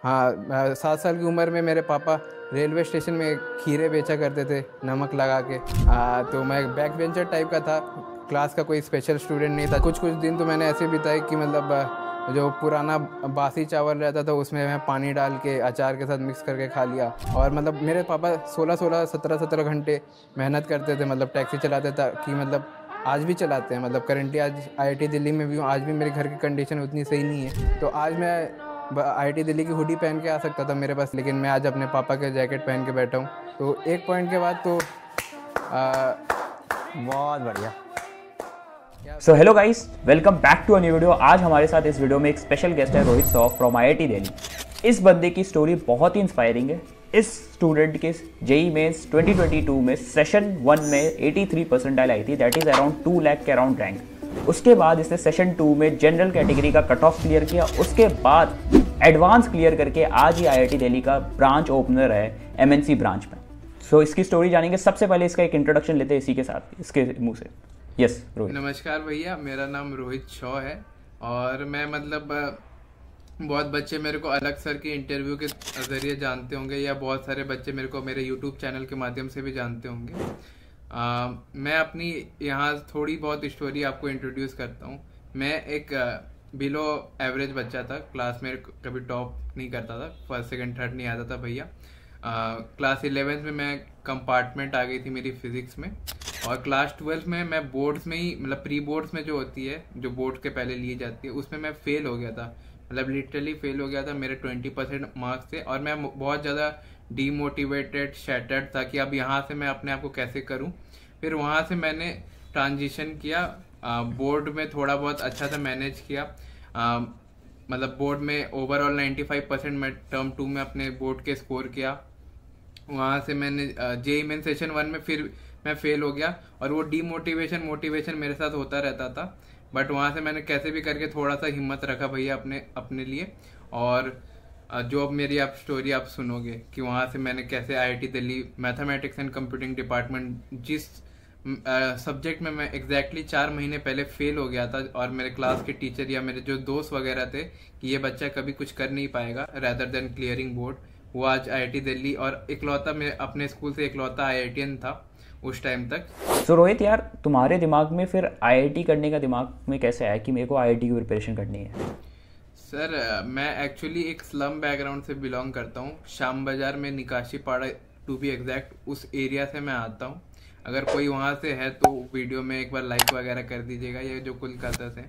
हाँ, 7 साल की उम्र में मेरे पापा रेलवे स्टेशन में खीरे बेचा करते थे नमक लगा के। तो मैं बैक बेंचर टाइप का था, क्लास का कोई स्पेशल स्टूडेंट नहीं था। कुछ कुछ दिन तो मैंने ऐसे बिताए कि मतलब जो पुराना बासी चावल रहता था उसमें मैं पानी डाल के अचार के साथ मिक्स करके खा लिया। और मतलब मेरे पापा 16-16, 17-17 घंटे मेहनत करते थे, मतलब टैक्सी चलाते था कि मतलब आज भी चलाते हैं। मतलब करंटली आज आईआईटी दिल्ली में भी हूँ, आज भी मेरे घर की कंडीशन उतनी सही नहीं है। तो आज मैं आईआईटी दिल्ली की हुडी पहन के आ सकता था मेरे पास, लेकिन मैं आज अपने पापा के जैकेट पहन के बैठा हूँ। तो एक पॉइंट के बाद तो बहुत बढ़िया। So hello guys, welcome back to a new video. आज हमारे साथ इस वीडियो में एक स्पेशल गेस्ट है, रोहित सौफ फ्रॉम आईआईटी दिल्ली। इस बंदे की स्टोरी बहुत ही इंस्पायरिंग है। इस स्टूडेंट के जेई मेंस 2022 में सेशन 1 में 83 परसेंटाइल आई थी, दैट इज अराउंड 2 लाख के अराउंड रैंक। उसके बाद इसने सेशन 2 में जनरल कैटेगरी का कट ऑफ क्लियर किया, उसके बाद एडवांस क्लियर करके आज ही आईआईटी दिल्ली का ब्रांच ओपनर है एमएनसी ब्रांच में। सो इसकी स्टोरी जानेंगे। सबसे पहले इसका एक इंट्रोडक्शन लेते हैं इसी के साथ, इसके मुंह से। यस रोहित। नमस्कार भैया, मेरा नाम रोहित शॉ है और मैं मतलब बहुत बच्चे मेरे को अलग सर के इंटरव्यू के ज़रिए जानते होंगे, या बहुत सारे बच्चे मेरे को मेरे यूट्यूब चैनल के माध्यम से भी जानते होंगे। मैं अपनी यहाँ थोड़ी बहुत स्टोरी आपको इंट्रोड्यूस करता हूँ। मैं एक बिलो एवरेज बच्चा था, क्लास में कभी टॉप नहीं करता था, फर्स्ट सेकंड थर्ड नहीं आता था भैया। क्लास 11th में मैं कंपार्टमेंट आ गई थी मेरी फिजिक्स में, और क्लास 12th में मैं बोर्ड्स में ही, मतलब प्री बोर्ड्स में जो होती है, जो बोर्ड के पहले ली जाती है, उसमें मैं फेल हो गया था। मतलब लिटरली फेल हो गया था, मेरे 20% मार्क्स थे। और मैं बहुत ज़्यादा डीमोटिवेटेड, शैटर्ड था कि अब यहाँ से मैं अपने आप को कैसे करूँ। फिर वहाँ से मैंने ट्रांजिशन किया, बोर्ड में थोड़ा बहुत अच्छा सा मैनेज किया। मतलब बोर्ड में ओवरऑल 95% मैं टर्म 2 में अपने बोर्ड के स्कोर किया। वहाँ से मैंने जेई मेन सेशन 1 में फिर मैं फेल हो गया, और वो डीमोटिवेशन मोटिवेशन मेरे साथ होता रहता था। बट वहाँ से मैंने कैसे भी करके थोड़ा सा हिम्मत रखा भैया अपने लिए। और जो अब मेरी आप स्टोरी आप सुनोगे कि वहाँ से मैंने कैसे IIT Delhi mathematics and computing department, जिस सब्जेक्ट में मैं एग्जैक्टली 4 महीने पहले फेल हो गया था, और मेरे क्लास के टीचर या मेरे जो दोस्त वगैरह थे कि ये बच्चा कभी कुछ कर नहीं पाएगा रैदर देन क्लियरिंग बोर्ड, वो आज आईआईटी दिल्ली, और इकलौता मैं अपने स्कूल से इकलौता आईआईटीएन था उस टाइम तक। सो रोहित यार, तुम्हारे दिमाग में फिर आईआईटी करने का दिमाग में कैसे आया कि मेरे को आईआईटी की प्रिपरेशन करनी है? सर, मैं एक्चुअली एक स्लम बैकग्राउंड से बिलोंग करता हूँ। श्याम बाजार में निकाशी पाड़ा, टू बी एग्जैक्ट, उस एरिया से मैं आता हूँ। अगर कोई वहाँ से है तो वीडियो में एक बार लाइक वगैरह कर दीजिएगा। ये जो कोलकाता से,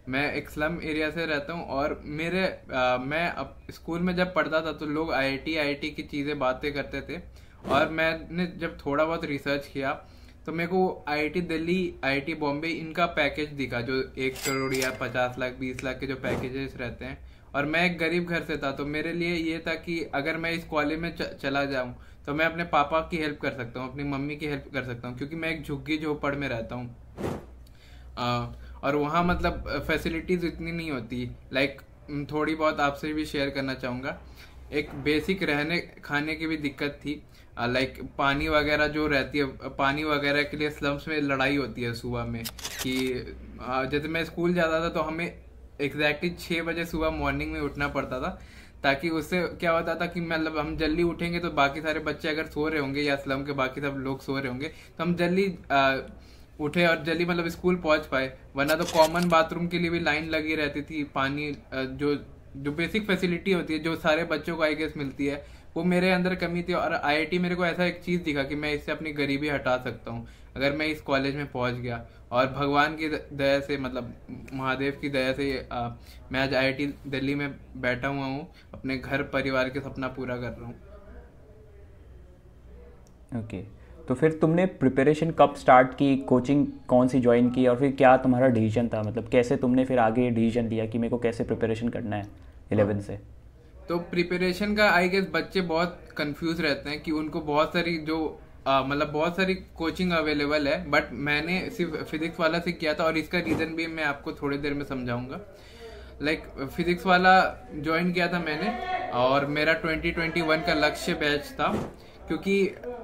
मैं एक स्लम एरिया से रहता हूँ। और मैं अब स्कूल में जब पढ़ता था तो लोग आईआईटी की चीज़ें बातें करते थे, और मैंने जब थोड़ा बहुत रिसर्च किया तो मेरे को आईआईटी दिल्ली, आईआईटी बॉम्बे, इनका पैकेज दिखा, जो 1 करोड़ या 50 लाख 20 लाख के जो पैकेजेस रहते हैं। और मैं एक गरीब घर से था, तो मेरे लिए ये था कि अगर मैं इस कॉलेज में चला जाऊं तो मैं अपने पापा की हेल्प कर सकता हूँ, अपनी मम्मी की हेल्प कर सकता हूँ, क्योंकि मैं एक झुग्गी झोपड़ में रहता हूँ। और वहाँ मतलब फैसिलिटीज़ इतनी नहीं होती। लाइक थोड़ी बहुत आपसे भी शेयर करना चाहूँगा। एक बेसिक रहने खाने की भी दिक्कत थी। लाइक पानी वगैरह जो रहती है, पानी वगैरह के लिए स्लम्स में लड़ाई होती है सुबह में, कि जैसे मैं स्कूल जाता था तो हमें एग्जैक्टली 6 बजे सुबह मॉर्निंग में उठना पड़ता था, ताकि उससे क्या होता था कि मतलब हम जल्दी उठेंगे तो बाकी सारे बच्चे अगर सो रहे होंगे या स्लम के बाकी सब लोग सो रहे होंगे तो हम जल्दी उठे और जल्दी मतलब स्कूल पहुंच पाए। वरना तो कॉमन बाथरूम के लिए भी लाइन लगी रहती थी। पानी जो बेसिक फैसिलिटी होती है, जो सारे बच्चों को आई गेस मिलती है, वो मेरे अंदर कमी थी। और आईआईटी मेरे को ऐसा एक चीज़ दिखा कि मैं इससे अपनी गरीबी हटा सकता हूँ अगर मैं इस कॉलेज में पहुँच गया। और भगवान की दया से, मतलब महादेव की दया से मैं आज आईआईटी दिल्ली में बैठा हुआ हूँ, अपने घर परिवार के सपना पूरा कर रहा हूँ। ओके, तो फिर तुमने प्रिपरेशन कब स्टार्ट की, कोचिंग कौन सी ज्वाइन की, और फिर क्या तुम्हारा डिसीजन था? मतलब कैसे तुमने फिर आगे डिसीजन लिया कि मेरे को कैसे प्रिपरेशन करना है 11 से? तो प्रिपरेशन का आई गेस बच्चे बहुत कंफ्यूज रहते हैं कि उनको बहुत सारी मतलब बहुत सारी कोचिंग अवेलेबल है, बट मैंने सिर्फ फिजिक्स वाला से किया था, और इसका रीज़न भी मैं आपको थोड़ी देर में समझाऊंगा। लाइक फिजिक्स वाला ज्वाइन किया था मैंने, और मेरा 2021 का लक्ष्य बैच था, क्योंकि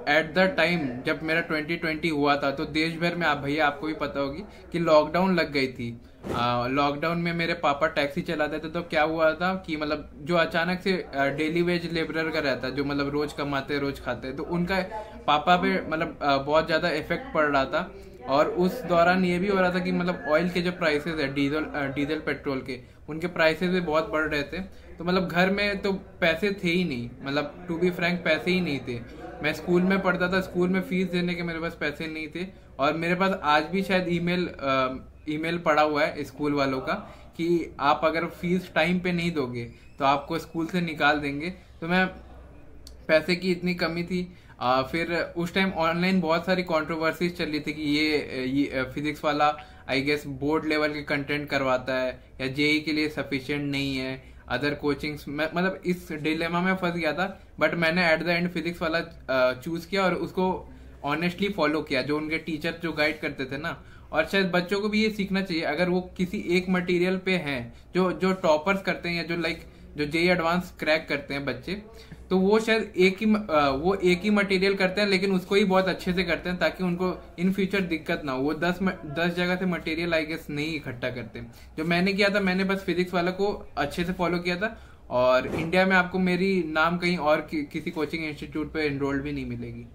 एट द टाइम जब मेरा 2020 हुआ था तो देश भर में, आप भैया आपको भी पता होगी कि लॉकडाउन लग गई थी। लॉकडाउन में मेरे पापा टैक्सी चलाते थे, तो क्या हुआ था कि मतलब जो अचानक से डेली वेज लेबरर का रहता है, जो मतलब रोज कमाते रोज खाते, तो उनका पापा पे मतलब बहुत ज्यादा इफेक्ट पड़ रहा था। और उस दौरान ये भी हो रहा था कि मतलब ऑयल के जो प्राइसेस है, डीजल पेट्रोल के, उनके प्राइसेस भी बहुत बढ़ रहे थे। तो मतलब घर में तो पैसे थे ही नहीं, मतलब टू बी फ्रैंक पैसे ही नहीं थे। मैं स्कूल में पढ़ता था, स्कूल में फीस देने के मेरे पास पैसे नहीं थे। और मेरे पास आज भी शायद ईमेल पड़ा हुआ है स्कूल वालों का कि आप अगर फीस टाइम पे नहीं दोगे तो आपको स्कूल से निकाल देंगे। तो मैं पैसे की इतनी कमी थी। फिर उस टाइम ऑनलाइन बहुत सारी कंट्रोवर्सीज चल रही थी कि ये फिजिक्स वाला आई गेस बोर्ड लेवल के कंटेंट करवाता है या जेई के लिए सफिशिएंट नहीं है, अदर कोचिंग्स में, मतलब इस डिलेमा में फंस गया था। बट मैंने एट द एंड फिजिक्स वाला चूज किया और उसको ऑनेस्टली फॉलो किया, जो उनके टीचर जो गाइड करते थे ना। और शायद बच्चों को भी ये सीखना चाहिए, अगर वो किसी एक मटेरियल पे हैं, जो टॉपर्स करते हैं या जो जेई एडवांस क्रैक करते हैं बच्चे, तो वो शायद एक ही मटेरियल करते हैं, लेकिन उसको ही बहुत अच्छे से करते हैं ताकि उनको इन फ्यूचर दिक्कत ना हो। वो 10 जगह से मटेरियल आई गेस नहीं इकट्ठा करते। जो मैंने किया था, मैंने बस फिजिक्स वाला को अच्छे से फॉलो किया था। और इंडिया में आपको मेरी नाम कहीं और किसी कोचिंग इंस्टीट्यूट पे एनरोल्ड भी नहीं मिलेगी।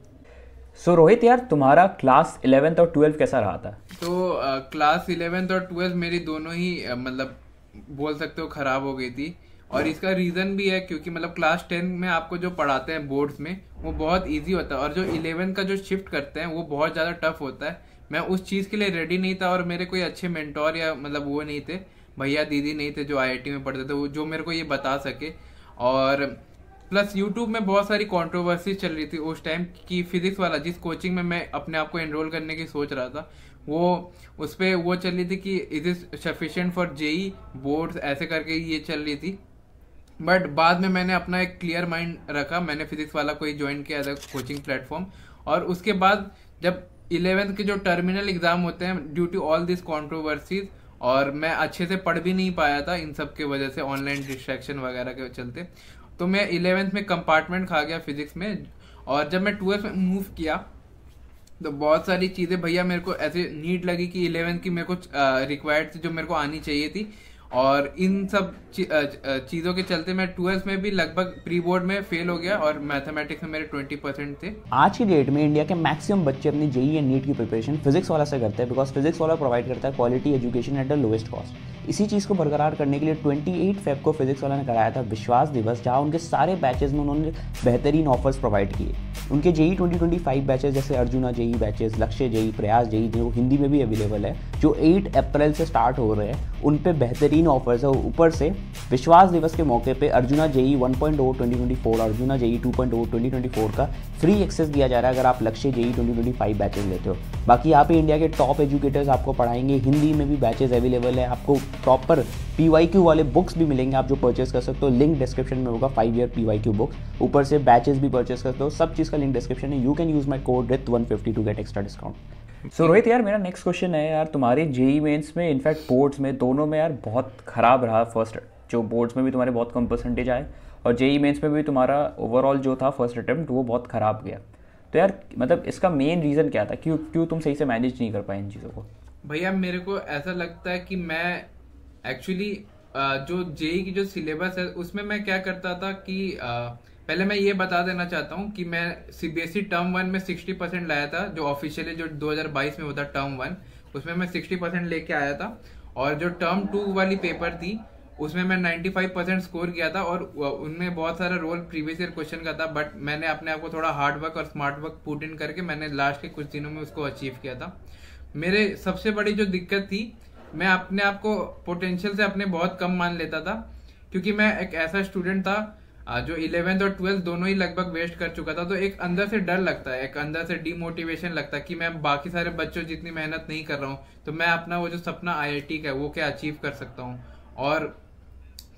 सो रोहित यार, तुम्हारा क्लास 11th और 12th कैसा रहा था? तो क्लास 11th और 12th मेरी दोनों ही मतलब बोल सकते हो खराब हो गई थी। और इसका रीजन भी है क्योंकि मतलब क्लास 10 में आपको जो पढ़ाते हैं बोर्ड्स में वो बहुत इजी होता है, और जो 11th का जो शिफ्ट करते हैं वो बहुत ज्यादा टफ होता है। मैं उस चीज के लिए रेडी नहीं था और मेरे कोई अच्छे मेंटोर या मतलब वो नहीं थे, भैया दीदी नहीं थे जो आईआईटी में पढ़ते थे, वो जो मेरे को ये बता सके। और प्लस यूट्यूब में बहुत सारी कंट्रोवर्सी चल रही थी उस टाइम कि फिजिक्स वाला जिस कोचिंग में मैं अपने आप को एनरोल करने की सोच रहा था, वो उस पर वो चल रही थी कि it is sufficient for JEE boards, ऐसे करके ये चल रही थी। बट बाद में मैंने अपना एक क्लियर माइंड रखा, मैंने फिजिक्स वाला को ही ज्वाइन किया था कोचिंग प्लेटफॉर्म। और उसके बाद जब 11th के जो टर्मिनल एग्जाम होते हैं, due to all this controversies, और मैं अच्छे से पढ़ भी नहीं पाया था इन सब के वजह से, ऑनलाइन डिस्ट्रैक्शन वगैरह के चलते, तो मैं 11th में कंपार्टमेंट खा गया फिजिक्स में। और जब मैं 12th में मूव किया तो बहुत सारी चीजें भैया मेरे को ऐसे नीड लगी कि 11th की मेरे को रिक्वायर्ड थी, जो मेरे को आनी चाहिए थी। और इन सब चीजों के चलते मैं 12th में भी लगभग प्री बोर्ड में फेल हो गया और मैथमेटिक्स में मेरे 20% थे। आज की डेट में इंडिया के मैक्सिमम बच्चे अपनी जेई एंड नीट की प्रिपरेशन फिजिक्स वाला से करते हैं, बिकॉज फिजिक्स वाला प्रोवाइड करता है quality education at the lowest cost. इसी चीज़ को बरकरार करने के लिए 28 फेब को फिजिक्स वाला ने कराया था विश्वास दिवस, जहाँ उनके सारे बैचेज में उन्होंने बेहतरीन ऑफर्स प्रोवाइड किए। उनके जेई 2025 बैचेज जैसे अर्जुना जेई बैचेज, लक्ष्य जेई, प्रयास जेई, जो हिंदी में भी अवेलेबल है, जो 8 अप्रैल से स्टार्ट हो रहे हैं, उन पे बेहतरीन ऑफर्स है। ऊपर से विश्वास दिवस के मौके पे अर्जुना जेई 1.0 2024, अर्जुना जेई 2.0 2024 का फ्री एक्सेस दिया जा रहा है अगर आप लक्ष्य जेई 2025 बैचेज लेते हो। बाकी यहाँ पे इंडिया के टॉप एजुकेटर्स आपको पढ़ाएंगे, हिंदी में भी बैचेज अवेलेबल है, आपको प्रॉपर PYQ वाले बुक्स भी मिलेंगे आप जो परचेस कर सकते हो। लिंक डिस्क्रिप्शन में होगा, 5 ईयर PYQ बुक्स, ऊपर से बैचेस भी परचेस करते हो, सब चीज़ का लिंक डिस्क्रिप्शन है। You can use my code RIT150 to get extra discount. So Rohit यार, मेरा नेक्स्ट क्वेश्चन है यार, तुम्हारे जेई मेंस में, इनफैक्ट बोर्ड्स में, दोनों में यार बहुत खराब रहा। फर्स्ट जो बोर्ड्स में भी तुम्हारे बहुत कम परसेंटेज आए और जेई मेंस में भी तुम्हारा ओवरऑल जो था फर्स्ट अटेम्प्ट वो बहुत खराब गया। तो यार मतलब इसका मेन रीज़न क्या था, क्यों तुम सही से मैनेज नहीं कर पाए इन चीज़ों को? भैया मेरे को ऐसा लगता है कि मैं एक्चुअली जो जेई की जो सिलेबस है उसमें मैं क्या करता था कि पहले मैं ये बता देना चाहता हूँ कि मैं सीबीएसई टर्म 1 में 60% लाया था, जो ऑफिशियली जो 2022 में होता टर्म 1, उसमें मैं 60% लेके आया था। और जो टर्म 2 वाली पेपर थी उसमें मैं 95% स्कोर किया था, और उनमें बहुत सारा रोल प्रीवियस ईयर क्वेश्चन का था। बट मैंने अपने आप को थोड़ा हार्ड वर्क और स्मार्ट वर्क पुट इन करके मैंने लास्ट के कुछ दिनों में उसको अचीव किया था। मेरे सबसे बड़ी जो दिक्कत थी, मैं अपने आप को पोटेंशियल से अपने बहुत कम मान लेता था, क्योंकि मैं एक ऐसा स्टूडेंट था जो 11th और 12th दोनों ही लगभग वेस्ट कर चुका था। तो एक अंदर से डर लगता है, एक अंदर से डिमोटिवेशन लगता है कि मैं बाकी सारे बच्चों जितनी मेहनत नहीं कर रहा हूँ, तो मैं अपना वो जो सपना आईआईटी का है वो क्या अचीव कर सकता हूँ। और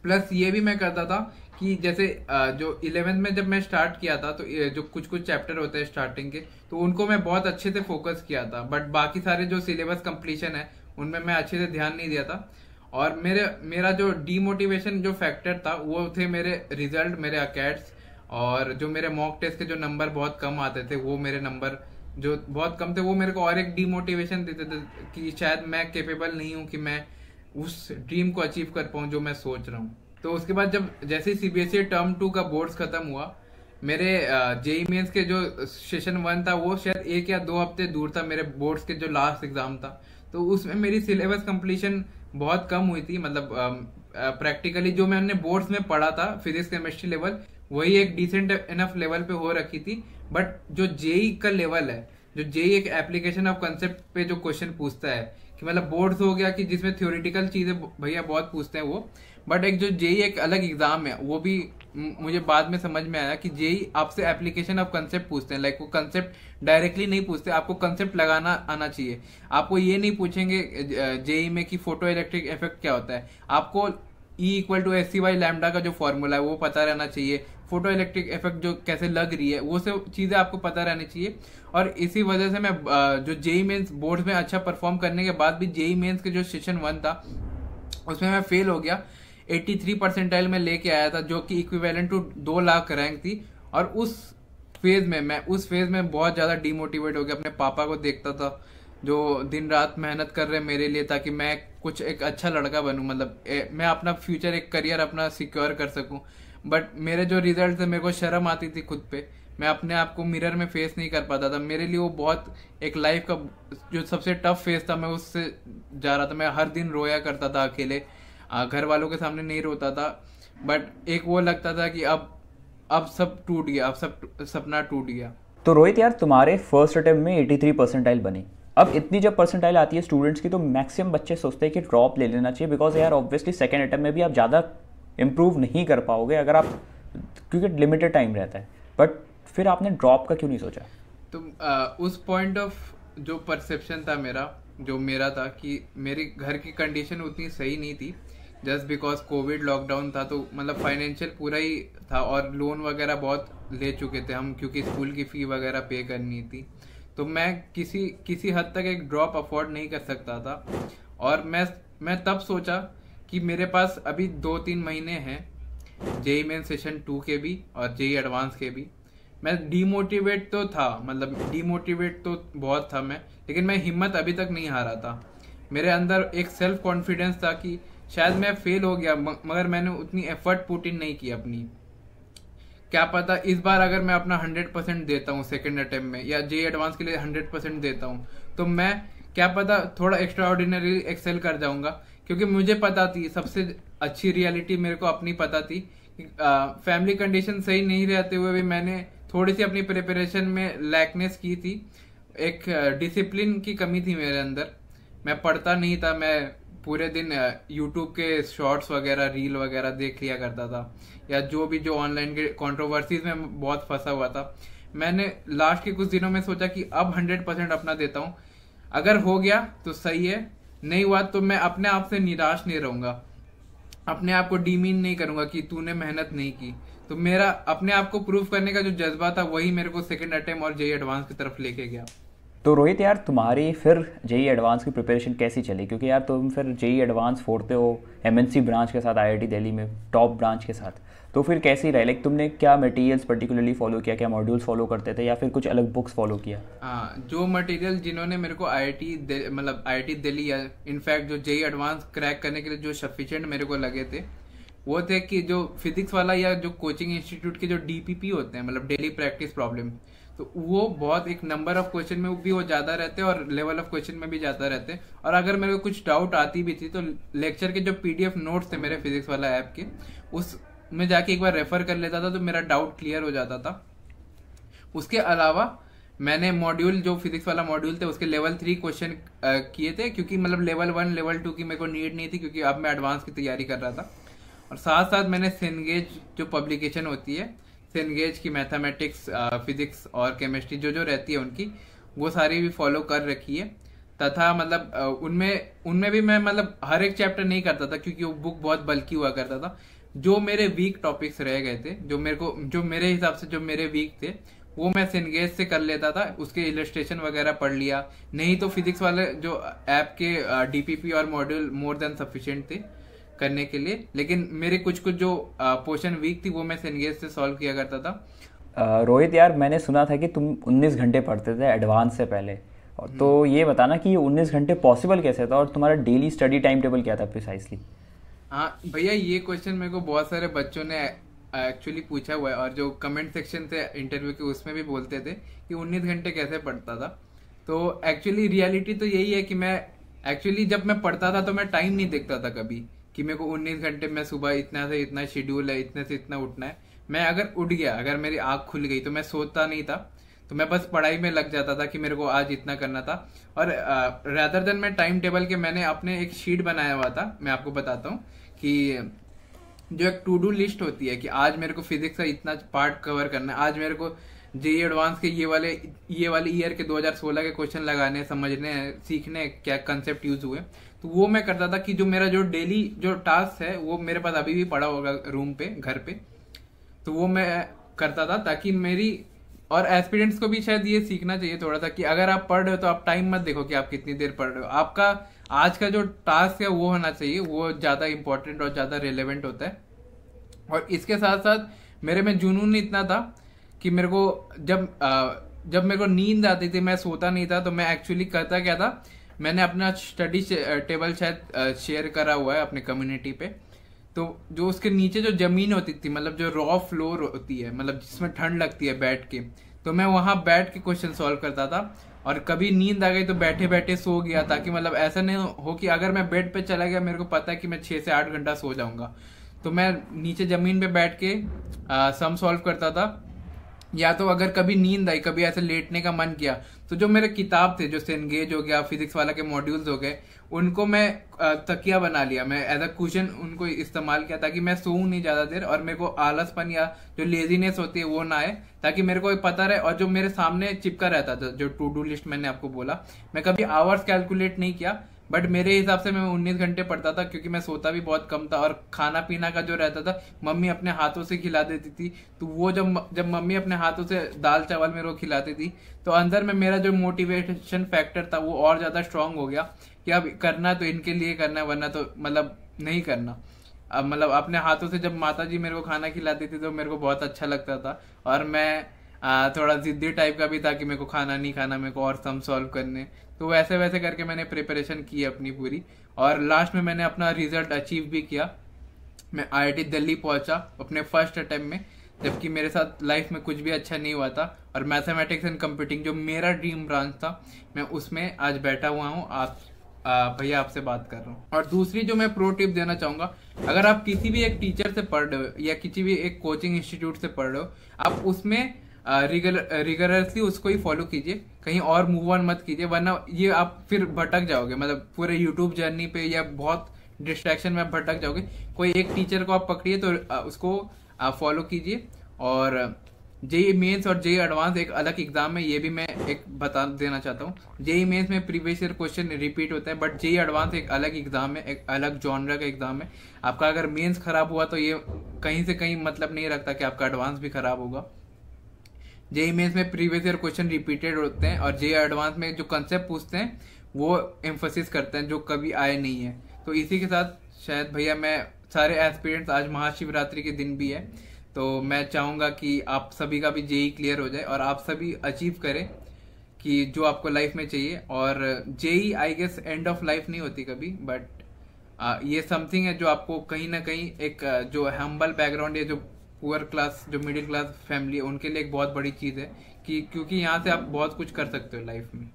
प्लस ये भी मैं करता था कि जैसे जो 11th में जब मैं स्टार्ट किया था, तो जो कुछ कुछ चैप्टर होते हैं स्टार्टिंग के, तो उनको मैं बहुत अच्छे से फोकस किया था। बट बाकी सारे जो सिलेबस कंप्लीशन है उनमें मैं अच्छे से ध्यान नहीं दिया था। और मेरा जो डीमोटिवेशन जो फैक्टर था वो थे मेरे रिजल्ट, मेरे अकेट्स। और जो मेरे मॉक टेस्ट के जो नंबर बहुत कम आते थे, वो मेरे नंबर जो बहुत कम थे वो मेरे को और एक डिमोटिवेशन देते थे कि शायद मैं केपेबल नहीं हूँ कि मैं उस ड्रीम को अचीव कर पाऊँ जो मैं सोच रहा हूँ। तो उसके बाद जब जैसे ही सीबीएसई टर्म 2 का बोर्ड्स खत्म हुआ, मेरे जेई मेंस के जो सेशन 1 था वो शायद 1 या 2 हफ्ते दूर था मेरे बोर्ड्स के जो लास्ट एग्जाम था। तो उसमें मेरी सिलेबस कंप्लीशन बहुत कम हुई थी, मतलब प्रैक्टिकली जो मैंने बोर्ड्स में पढ़ा था फिजिक्स केमिस्ट्री लेवल वही एक डिसेंट इनफ लेवल पे हो रखी थी। बट जो जेई का लेवल है, जो जेई एक एप्लीकेशन ऑफ कंसेप्ट पे जो क्वेश्चन पूछता है कि मतलब बोर्ड्स हो गया कि जिसमें थ्योरेटिकल चीजें भैया बहुत पूछते हैं वो, बट एक जो जेई एक अलग एग्जाम है वो भी मुझे बाद में समझ में आया कि जेई आपसे एप्लीकेशन ऑफ कंसेप्ट पूछते हैं। लाइक वो कंसेप्ट डायरेक्टली नहीं पूछते, आपको कंसेप्ट लगाना आना चाहिए। आपको ये नहीं पूछेंगे जेई में कि फोटो इलेक्ट्रिक इफेक्ट क्या होता है, आपको E=SCY लैम्डा का जो फॉर्मूला है वो पता रहना चाहिए, फोटो इलेक्ट्रिक इफेक्ट जो कैसे लग रही है वो सब चीजें आपको पता रहनी चाहिए। और इसी वजह से मैं जो जेई मेंस बोर्ड में अच्छा परफॉर्म करने के बाद भी जेई मेंस के जो सेशन 1 था उसमें मैं फेल हो गया। 83 परसेंटाइल में लेके आया था, जो कि इक्विवेलेंट टू 2 लाख रैंक थी। और उस फेज में बहुत ज्यादा डिमोटिवेट हो गया। अपने पापा को देखता था जो दिन रात मेहनत कर रहे मेरे लिए ताकि मैं कुछ एक अच्छा लड़का बनूं, मतलब मैं अपना फ्यूचर एक करियर अपना सिक्योर कर सकूं। बट मेरे जो रिजल्ट थे मेरे को शर्म आती थी खुद पे, मैं अपने आप को मिरर में फेस नहीं कर पाता था। मेरे लिए वो बहुत एक लाइफ का जो सबसे टफ फेज था, मैं उससे जा रहा था। मैं हर दिन रोया करता था अकेले, घर वालों के सामने नहीं रोता था। बट एक वो लगता था कि अब सब टूट गया, अब सब सपना टूट गया। तो रोहित यार, तुम्हारे फर्स्ट अटेम्प्ट में 83 परसेंटाइल बनी। अब इतनी जब परसेंटाइल आती है स्टूडेंट्स की तो मैक्सिमम बच्चे सोचते हैं कि ड्रॉप ले लेना चाहिए, बिकॉज यार ऑब्वियसली सेकंड अटेम्प्ट में भी आप ज़्यादा इम्प्रूव नहीं कर पाओगे अगर आप, क्योंकि लिमिटेड टाइम रहता है। बट फिर आपने ड्रॉप का क्यों नहीं सोचा? तो उस पॉइंट ऑफ जो परसेप्शन था मेरा था कि मेरी घर की कंडीशन उतनी सही नहीं थी, जस्ट बिकॉज कोविड लॉकडाउन था तो मतलब फाइनेंशियल पूरा ही था और लोन वगैरह बहुत ले चुके थे हम, क्योंकि स्कूल की फी वगैरह पे करनी थी। तो मैं किसी हद तक एक ड्रॉप अफोर्ड नहीं कर सकता था। और मैं तब सोचा कि मेरे पास अभी 2-3 महीने हैं जेई मेन सेशन 2 के भी और जेई एडवांस के भी। मैं डिमोटिवेट तो था, मतलब डिमोटिवेट तो बहुत था मैं, लेकिन मैं हिम्मत अभी तक नहीं हारा था। मेरे अंदर एक सेल्फ कॉन्फिडेंस था कि शायद मैं फेल हो गया, मगर मैंने उतनी एफर्ट पुट इन नहीं की अपनी। क्या पता इस बार अगर मैं अपना 100% देता हूँ सेकंड अटेम्प्ट में, या जेई एडवांस के लिए 100% देता हूँ, तो मैं क्या पता थोड़ा एक्स्ट्रा ऑर्डिनरी एक्सेल कर जाऊंगा। क्योंकि मुझे पता थी, सबसे अच्छी रियलिटी मेरे को अपनी पता थी कि फैमिली कंडीशन सही नहीं रहते हुए भी मैंने थोड़ी सी अपनी प्रिपरेशन में लैकनेस की थी। एक डिसिप्लिन की कमी थी मेरे अंदर, मैं पढ़ता नहीं था, मैं पूरे दिन यूट्यूब के शॉर्ट्स वगैरह रील वगैरह देख लिया करता था, या जो ऑनलाइन के कंट्रोवर्सीज में बहुत फंसा हुआ था। मैंने लास्ट के कुछ दिनों में सोचा कि अब 100% अपना देता हूँ, अगर हो गया तो सही है, नहीं हुआ तो मैं अपने आप से निराश नहीं रहूंगा, अपने आप को डीमीन नहीं करूंगा कि तूने मेहनत नहीं की। तो मेरा अपने आप को प्रूव करने का जो जज्बा था वही मेरे को सेकंड अटेम्प्ट और जेई एडवांस की तरफ लेके गया। तो रोहित यार, तुम्हारी फिर जेई एडवांस की प्रिपरेशन कैसी चली? क्योंकि यार तुम फिर जेई एडवांस फोड़ते हो एमएनसी ब्रांच के साथ, आईआईटी दिल्ली में टॉप ब्रांच के साथ, तो फिर कैसी रही? लाइक तुमने क्या मटेरियल्स पर्टिकुलरली फॉलो किया, क्या मॉड्यूल्स फॉलो करते थे, या फिर कुछ अलग बुक्स फॉलो किया? हाँ, जो मटेरियल जिन्होंने मेरे को आईआईटी दिल्ली या इनफैक्ट जो जेई एडवांस क्रैक करने के लिए जो सफिशिएंट मेरे को लगे थे वो थे कि जो फिजिक्स वाला या जो कोचिंग इंस्टीट्यूट के जो डीपीपी होते हैं, मतलब डेली प्रैक्टिस प्रॉब्लम, तो वो बहुत एक नंबर ऑफ क्वेश्चन में भी वो ज्यादा रहते हैं और लेवल ऑफ क्वेश्चन में भी ज्यादा रहते हैं। और अगर मेरे को कुछ डाउट आती भी थी तो लेक्चर के जो पीडीएफ नोट्स थे मेरे फिजिक्स वाला ऐप के, उसमें जाके एक बार रेफर कर लेता था तो मेरा डाउट क्लियर हो जाता था। उसके अलावा मैंने मॉड्यूल जो फिजिक्स वाला मॉड्यूल थे उसके लेवल 3 क्वेश्चन किए थे, क्योंकि मतलब लेवल 1 लेवल 2 की मेरे को नीड नहीं थी, क्योंकि अब मैं एडवांस की तैयारी कर रहा था। और साथ साथ मैंने सेनगेज जो पब्लिकेशन होती है, सेनगेज की मैथमेटिक्स, फिजिक्स और केमिस्ट्री जो रहती है उनकी, वो सारी भी फॉलो कर रखी है। तथा मतलब उनमें भी मैं मतलब हर एक चैप्टर नहीं करता था, क्योंकि वो बुक बहुत बल्कि हुआ करता था। जो मेरे वीक टॉपिक्स रह गए थे, जो मेरे हिसाब से जो मेरे वीक थे, वो मैं सेनगेज से कर लेता था, उसके इलस्ट्रेशन वगैरह पढ़ लिया। नहीं तो फिजिक्स वाले जो ऐप के डीपीपी और मॉड्यूल मोर देन सफिशिएंट थे। करने के लिए, लेकिन मेरे कुछ कुछ जो पोर्शन वीक थी वो मैं सेनगेज से सॉल्व किया करता था। रोहित यार, मैंने सुना था कि तुम 19 घंटे पढ़ते थे एडवांस से पहले, और तो ये बताना कि ये 19 घंटे पॉसिबल कैसे था और तुम्हारा डेली स्टडी टाइम टेबल क्या था प्रिसाइसली? हाँ भैया, ये क्वेश्चन मेरे को बहुत सारे बच्चों ने एक्चुअली पूछा हुआ है, और जो कमेंट सेक्शन थे इंटरव्यू के उसमें भी बोलते थे कि 19 घंटे कैसे पढ़ता था। तो एक्चुअली रियलिटी तो यही है कि मैं एक्चुअली जब मैं पढ़ता था तो मैं टाइम नहीं देखता था कभी कि मेरे को 19 घंटे में सुबह इतना से इतना शेड्यूल है, इतने से इतना उठना है। मैं अगर उठ गया, अगर मेरी आँख खुल गई तो मैं सोता नहीं था, तो मैं बस पढ़ाई में लग जाता था कि मेरे को आज इतना करना था। और रादर देन मैं टाइम टेबल के, मैंने अपने एक शीट बनाया हुआ था, मैं आपको बताता हूँ कि जो एक टू डू लिस्ट होती है कि आज मेरे को फिजिक्स का इतना पार्ट कवर करना है, आज मेरे को जेईई एडवांस के ये वाले ईयर के 2016 के क्वेश्चन लगाने, समझने, सीखने क्या कंसेप्ट यूज हुए। तो वो मैं करता था कि जो मेरा जो डेली जो टास्क है वो मेरे पास अभी भी पड़ा होगा रूम पे, घर पे, तो वो मैं करता था ताकि मेरी, और एस्पिरेंट्स को भी शायद ये सीखना चाहिए थोड़ा सा कि अगर आप पढ़ रहे हो तो आप टाइम मत देखो कि आप कितनी देर पढ़ रहे हो, आपका आज का जो टास्क है वो होना चाहिए, वो ज्यादा इंपॉर्टेंट और ज्यादा रिलेवेंट होता है। और इसके साथ साथ मेरे में जुनून इतना था कि मेरे को जब मेरे को नींद आती थी, मैं सोता नहीं था, तो मैं एक्चुअली करता क्या था, मैंने अपना स्टडी टेबल शायद शेयर करा हुआ है अपने कम्युनिटी पे। तो जो उसके नीचे जो जमीन होती थी, मतलब जो रॉ फ्लोर होती है, मतलब जिसमें ठंड लगती है बैठ के, तो मैं वहां बैठ के क्वेश्चन सॉल्व करता था। और कभी नींद आ गई तो बैठे बैठे सो गया, ताकि मतलब ऐसा नहीं हो कि अगर मैं बेड पे चला गया, मेरे को पता है कि मैं 6 से 8 घंटा सो जाऊंगा, तो मैं नीचे जमीन पे बैठ के सम सॉल्व करता था। या तो अगर कभी नींद आई, कभी ऐसे लेटने का मन किया, तो जो मेरे किताब थे, जो सेनगेज हो गया, फिजिक्स वाला के मॉड्यूल्स हो गए, उनको मैं तकिया बना लिया, मैं एज अ कुशन उनको इस्तेमाल किया, ताकि मैं सोऊं नहीं ज्यादा देर और मेरे को आलसपन या जो लेजीनेस होती है वो ना आए, ताकि मेरे को पता रहे। और जो मेरे सामने चिपका रहता था जो टू डू लिस्ट मैंने आपको बोला, मैं कभी आवर्स कैलकुलेट नहीं किया, बट मेरे हिसाब से मैं 19 घंटे पढ़ता था, क्योंकि मैं सोता भी बहुत कम था। और खाना पीना का जो रहता था, मम्मी अपने हाथों से खिला देती थी, तो वो जब मम्मी अपने हाथों से दाल चावल मेरे को खिलाती थी, तो अंदर में मेरा जो मोटिवेशन फैक्टर था वो और ज्यादा स्ट्रांग हो गया कि अब करना तो इनके लिए करना है, वरना तो मतलब नहीं करना। अब मतलब अपने हाथों से जब माता जी मेरे को खाना खिलाती थी तो मेरे को बहुत अच्छा लगता था, और मैं थोड़ा जिद्दी टाइप का भी था कि मेरे को खाना नहीं खाना, मेरे को और सम सॉल्व करने। तो वैसे वैसे करके मैंने प्रिपरेशन की अपनी पूरी, और लास्ट में मैंने अपना रिजल्ट अचीव भी किया। मैं IIT दिल्ली पहुंचा अपने फर्स्ट अटेम्प्ट में, जबकि मेरे साथ लाइफ में कुछ भी अच्छा नहीं हुआ था। और मैथमेटिक्स एंड कंप्यूटिंग जो मेरा ड्रीम ब्रांच था, मैं उसमें आज बैठा हुआ हूँ, आप भैया आपसे बात कर रहा हूँ। और दूसरी जो मैं प्रो टिप देना चाहूंगा, अगर आप किसी भी एक टीचर से पढ़ रहे हो या किसी भी एक कोचिंग इंस्टीट्यूट से पढ़ रहे हो, आप उसमें रिगरसली उसको ही फॉलो कीजिए, कहीं और मूव ऑन मत कीजिए, वरना ये आप फिर भटक जाओगे, मतलब पूरे यूट्यूब जर्नी पे या बहुत डिस्ट्रैक्शन में आप भटक जाओगे। कोई एक टीचर को आप पकड़िए तो उसको आप फॉलो कीजिए। और जेईई मेंस और जेईई एडवांस एक अलग एग्जाम है, ये भी मैं एक बता देना चाहता हूँ। जेईई मेंस में प्रीवियस ईयर क्वेश्चन रिपीट होता है, बट जेईई एडवांस एक अलग एग्जाम है, एक अलग जॉनरा का एग्जाम है। आपका अगर मेंस खराब हुआ तो ये कहीं से कहीं मतलब नहीं रखता कि आपका एडवांस भी खराब होगा। जेईई मेंस में प्रीवियस ईयर क्वेश्चन रिपीटेड होते हैं, और जेईई एडवांस में जो कंसेप्ट पूछते हैं वो एम्फोसिस करते हैं जो कभी आए नहीं है। तो इसी के साथ शायद भैया मैं सारे एस्पिरेंट्स, आज महाशिवरात्रि के दिन भी है, तो मैं चाहूंगा कि आप सभी का भी जेईई क्लियर हो जाए और आप सभी अचीव करें कि जो आपको लाइफ में चाहिए। और JEE I guess end of life नहीं होती कभी, बट ये समथिंग है जो आपको कहीं ना कहीं एक जो हम्बल बैकग्राउंड या जो पुअर क्लास, जो मिडिल क्लास फैमिली है, उनके लिए एक बहुत बड़ी चीज है कि क्योंकि यहाँ से आप बहुत कुछ कर सकते हो लाइफ में।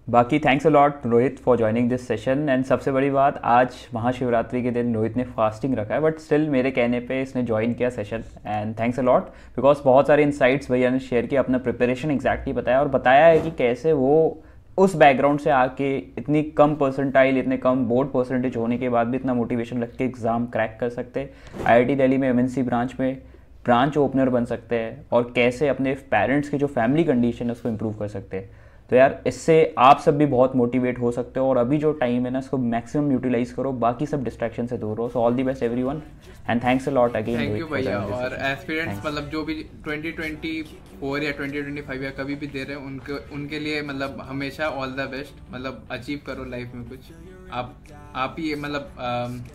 बाकी thanks a lot Rohit for joining this session. And सबसे बड़ी बात, आज महाशिवरात्रि के दिन रोहित ने फास्टिंग रखा है, बट स्टिल मेरे कहने पे इसने ज्वाइन किया session, and thanks a lot because बहुत सारे इनसाइट्स भैया ने शेयर किया, अपना प्रिपरेशन एग्जैक्टली बताया, और बताया है कि कैसे वो उस बैकग्राउंड से आके इतनी कम परसेंटाइल, इतने कम बोर्ड परसेंटेज होने के बाद भी इतना मोटिवेशन रख के एग्ज़ाम क्रैक कर सकते, IIT दिल्ली में MNC ब्रांच में ब्रांच ओपनर बन सकते हैं, और कैसे अपने पेरेंट्स की जो फैमिली कंडीशन है उसको इम्प्रूव कर सकते हैं। तो यार इससे आप सब भी बहुत मोटिवेट हो सकते हो, और अभी जो टाइम है ना इसको मैक्सिमम यूटिलाइज करो, बाकी सब डिस्ट्रैक्शन से दूर हो। So all the best everyone, and thanks a lot again. Thank you भैया। और एस्पिरेंट्स मतलब जो भी 2024 या 2025 या कभी भी दे रहे हैं, उनके लिए मतलब हमेशा ऑल द बेस्ट, मतलब अचीव करो लाइफ में कुछ। आप ही मतलब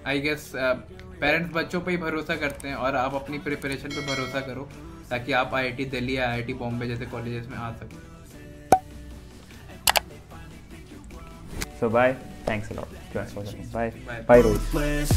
आई गेस पेरेंट्स बच्चों पे ही भरोसा करते हैं, और आप अपनी प्रिपरेशन पे भरोसा करो ताकि आप IIT दिल्ली या IIT बॉम्बे जैसे कॉलेजेस में आ सकें। So bye, thanks a lot. Bye. Bye. Bye Rohit.